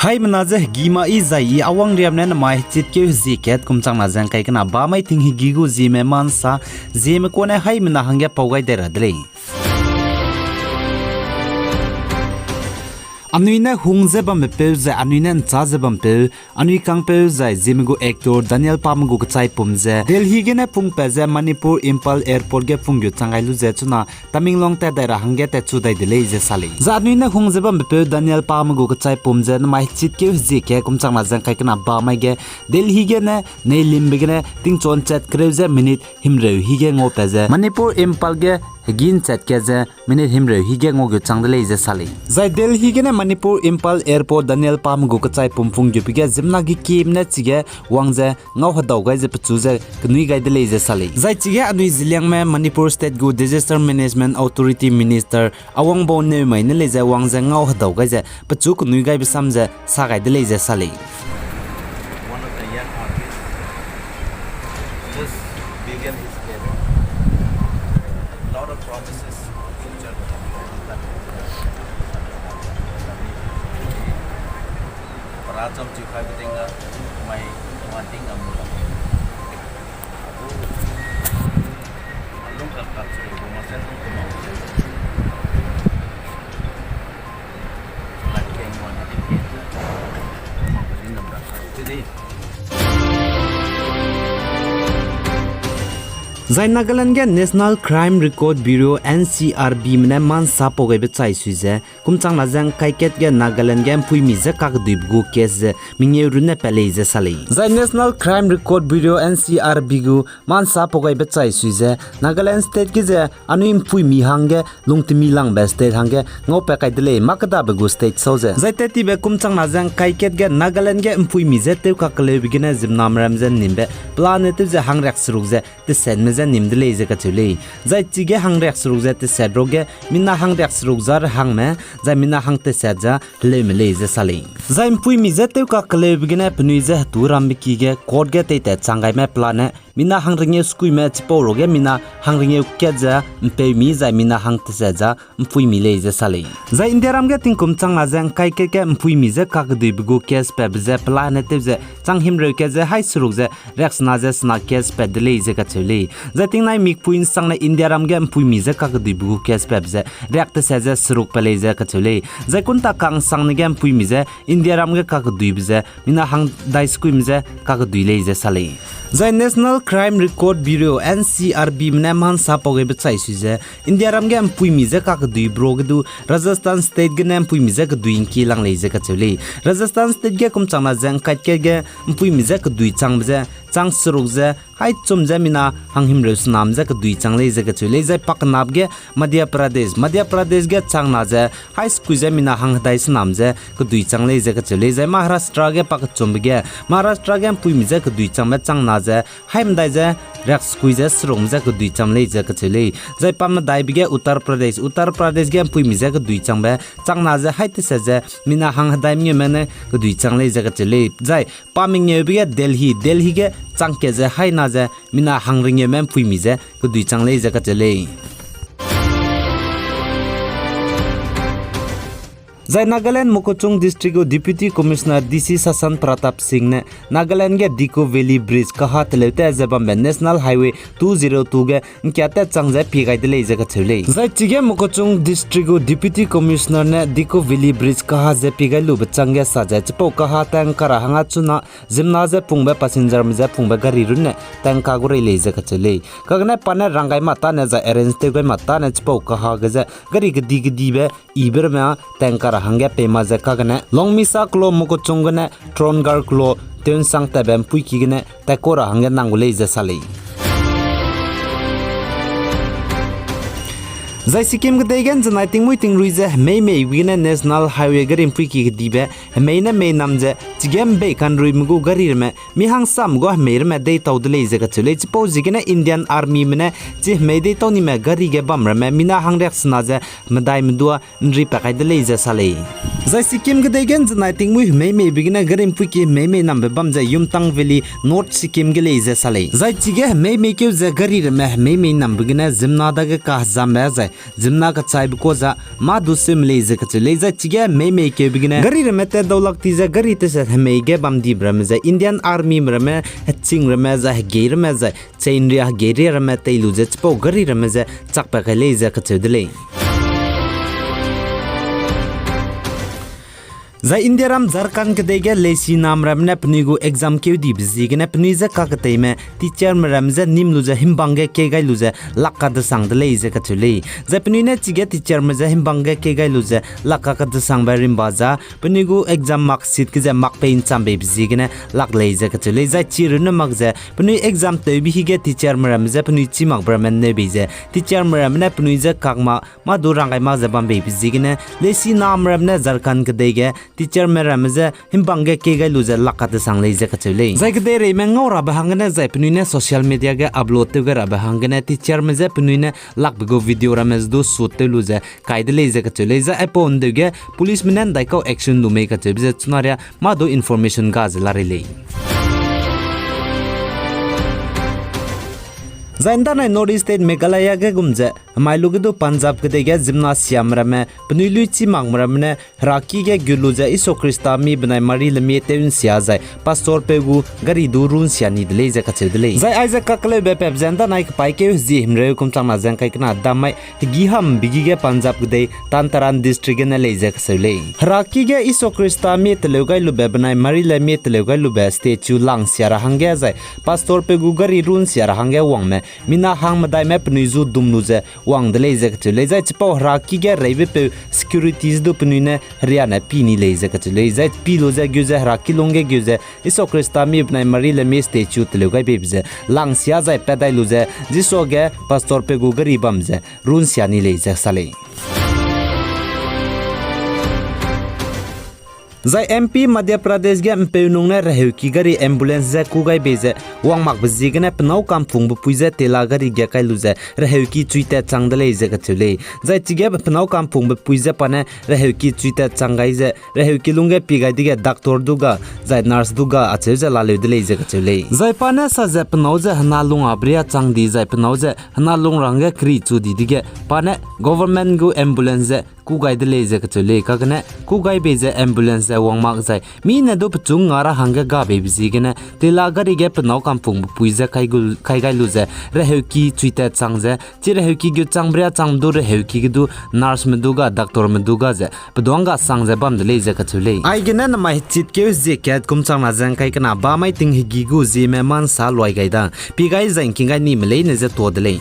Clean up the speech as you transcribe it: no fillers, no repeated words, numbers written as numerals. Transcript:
Hai menaje gima izai awang riamnen mai chit ke ziket kumchang na jang kai kana ba mai ting hi gigu zime mansa zime kone hai mena hangya paugai de radle Anuina hungze bam pe za anuina chaze bam pe anui kang pe za zimigo actor Daniel Pame go chai pumje Delhi ge na pung pe za Manipur Imphal airport ge pung gyu changai lu je chuna Tamenglong ta daira hangge ta chu dai dele je sale za anuina hungze bam pe Daniel Pame go chai pumje na mai chit ke ji ke kum chang ma jang kai kana ba mai ge Delhi ge na nei lim be ge na ting chon chat kreuze minute himre hi ge ngo pe za Manipur Imphal ge Higin chat keze minute himre hige ngogu changdele je sali zai Delhi ge na Manipur Imphal airport Daniel Pame go chai pumpung gi pige jimna gi kim na chige wangje ngau hadau ga je pchu je knui ga dele je sali zai chige anui ziliang me Manipur state go disaster management authority minister awang bo ne mai ne le je wangje ngau hadau ga je pchu knui ga bisam je sa ga dele je sali One of the young artists just began his career. A lot of promises of future Paracham Chukha Bitinga, my wanting a mula. Alung Kalkatsu, Masan like King one today. Zai Nagaland ge National Crime Record Bureau NCRB mne man sapo ge bechai suize kumchang na jang kaiket ge Nagaland ge pui mi je kak dibgu kes mingye rune pele je sali Zai National Crime Record Bureau NCRB gu man sapo ge bechai suize Nagaland state ge je anuim pui mi hangge lungtimi lang be state hangge ngo pe kai dele makda be gu state soje Zai teti be kumchang na jang kaiket ge Nagaland ge pui mi je te kakle bigine jimnam ramzen nimbe planet je hangrak sruk je te sen me nimdele je kachule zai chige hangrek surugja te sedroge minna hangrek surugjar hangme zai minna hangte sedja lemele je sali zai pui mi je te ka kle bigine pnui je turam bikige kodge te te changai me plane minna hangringe skui me chporoge minna hangringe keja mpe mi zai minna hangte sedja pui mi le je sali zai indiaram ge tingkum changa jang kai ke pui mi je ka gdi bigo kes pe je plane te je changhim re ke je hai surugje rex na je sna kes pe dele je kachule Zating nai mik puin sang na India ram gam pui mi za ka di bu kes pep za react sa za suruk pele za ka chule za kun ta kang sang na gam pui mi za India ram ga ka du bi za mina hang dai sku mi za ka du le za sale za National Crime Record Bureau NCRB mna man sa po ge bchai su za India ram gam pui mi za ka du bro ga du Rajasthan state ga nam pui mi za ka du in ki lang le za ka chule Rajasthan state ga kum chang na jang ka ke ga pui mi za ka du chang ba chang suruk za hai chum jamina hanghim reus nam ja ka dui changle ja ka chule ja paknab ge Madhya Pradesh ge changna ja hai sku jamina hang dai snam ja ka dui changle ja ka chule ja Maharashtra ge pak chum ge Maharashtra ge pui mi ja ka dui changma changna ja haim dai ja rak sku ja srong ja ka dui chamle ja ka chule ja pam dai ge Uttar Pradesh ge pui mi ja ka dui changba changna ja hai te sa ja mina hang dai mi mene ka dui changle ja ka chule ja paming ye ge Delhi ge changke ja hai na ja mina hangringe mem pui mi ja ku dui changle ja ka chale Zai Nagaland Mokochung District Deputy Commissioner DC Sasan Pratap Singh ne Nagaland ge Diko Valley Bridge kaha telete jabam National Highway 202 ge kyata changja pigai dele jaga chule Zai chige Mokochung District Deputy Commissioner ne Diko Valley Bridge kaha je pigai lu bachangya saja chipo kaha tang kara hanga chuna jimna je pungba passenger me je pungba gari run tang ka gore le jaga chule kagne pana rangai mata ne za arrange te goi mata ne chipo kaha ge gari gdi be iber ma tang kara hangya Pame za kagane longmisa klo Mokochung ne trongar klo ten sang tabem puiki gane takora hangya nangule za sale Zai Sikkim ge degen janai tingmui tingrui je mei wina National Highway garim puiki ge dibe mei na mei namje chigem be kan rui mugu garir me mi hang sam go meir me dei tawdle je ga chule chipo jigene Indian Army mene chi mei dei tawni me gari ge bamra me mina hang rek sna je medai mdua nri pakai dele je sale Zai Sikkim ge degen janai tingmui mei bigina garim puiki mei nambe bam je Yumtang Valley North Sikkim ge le je sale Zai chige mei ke je garir me mei nam bigina jimna da ge ka zambe je jimna ka chai ko za ma du sim le je ka chule za chige me ke bigine gari remete dawlak ti za gari te sa me ge bam di bram za Indian Army rame ching rame za ge rame za chain ria ge ria rame te lu je chpo gari rame za chak pa ka le za ka chudle za India ram Jharkhand ke dege lesi nam ram ne pnigu exam ke di bizig ne pniza ka ka teime teacher ram za nim lu za himbange ke gai lu za lakka da sang de le za ka chule za pni ne chige teacher ma za himbange ke gai lu za lakka ka da sang ba rim ba za pnigu exam mark sheet ke za mark pain cham be bizig ne lak le za ka chule za chir ne mak za pni exam te bi hi ge teacher ram za pni chi mak braman ne be za teacher ram ne pni za kak ma du rang gai ma za bam be bizig ne lesi nam ram ne Jharkhand ke dege teacher meram ze himbange ke ga luza lakat sang le ze ka chule zai ke re me ngora ba hangane zai pnuine social media ga upload te ga ba hangane teacher me ze pnuine lak go video ramez do sut te luza kaide le ze ka chule za epon de ga police menen dai ko action du me ka che ze chunaria ma do information ga la rele Zainda na North State Meghalaya ge gumje mailu ge do Punjab ge de ge gymnasium rame pnuilu chi mang ramne raki ge guluja iso krista mi bnai mari le mi teun sia zai pastor pegu gari du run sia ni de ze ka chedle zai aiza kakle be pep zanda nai pai ke ji himre kum chang na jang kai kana damai gi ham bigi ge Punjab ge de Tantaran district ge na le ze ka sele raki ge iso krista mi tele gai lu be bnai mari le mi tele gai lu be statue lang sia ra hangge zai pastor pegu gari run sia ra hangge wang me mina hang madai map nuizu dumnu ze wang de leze ka chule zai chipo raki ge reibe pe securities do pnuine riana pini leze ka chule zai pi lo ze gyuze raki longe gyuze iso krista mi bnai mari le me statue tele gai bebze lang sia zai pedai lu ze jiso ge pastor pe gu gari bam ze run sia ni leze sale Zai MP Madhya Pradesh ge mpeunung ne rehu ki gari ambulance ze kugai beze wang mak bzi ne pnau kam phung bu puize tela gari ge kai lu ze rehu ki chuite changdale ze ka chule zai chige pnau kam phung bu puize pane rehu ki chuite changai ze rehu ki lunge pigai dige doctor duga zai nurse duga ache ze la le dele ze ka chule zai pane sa ze pnau ze hna lung abria changdi zai pnau ze hna lung range kri chu di dige pane government gu ambulance ze kugai dele ze ka chule ka gane kugai beze ambulance wang mak zai mi na do pchung ngara hanga ga be bzi gena tela gari ge pnau kam phung puiza kai gai lu ze rehu ki chuita changze chi rehu ki gyu changbria changdu rehu ki du nurse meduga doctor meduga ze pdonga sangze bam de le ze ka chule ai gena na mai chit ke ze ket kum chang na jang kai kana ba mai ting hi gi gu ze me man sa loi gai da pi gai jang king gai ni mele ne ze to de le